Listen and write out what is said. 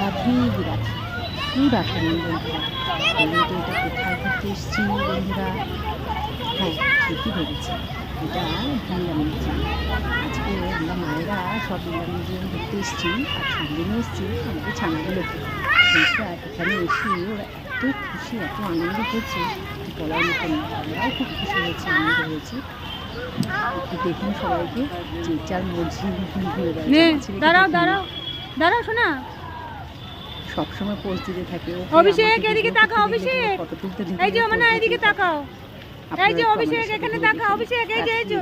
Radhe Radhe good afternoon বন্ধুরা। বলুন তো এটা কোথায় ঘুরতে এসেছি বন্ধুরা? হ্যাঁ, ঠিকই ভেবেছি, এটা বৃন্দা মিউজিয়াম। আজকে আমরা মায়েরা সব বৃন্দা মিউজিয়াম ঘুরতে এসেছি, আর সঙ্গে নিয়ে এসেছি আমাদের ছানাগুলোকে। বন্ধুরা এখানে এসে ওরা এত খুশি, এত আনন্দ হয়েছে বলার মতো না। আমরাও খুব খুশি হয়েছি, আনন্দ হয়েছি। একটু দেখুন সবাইকে, যে যার মর্জি ঘুরে বেড়াচ্ছে। দাঁড়াও দাঁড়াও দাঁড়াও শোনা, সবসময় পোস্ট দিতে থাকে। অভিষেক এদিকে তাকাও, অভিষেক ফটো তুলতে এই যে মানে এদিকে তাকাও, এই যে অভিষেক এখানে তাকাও, অভিষেক এই যে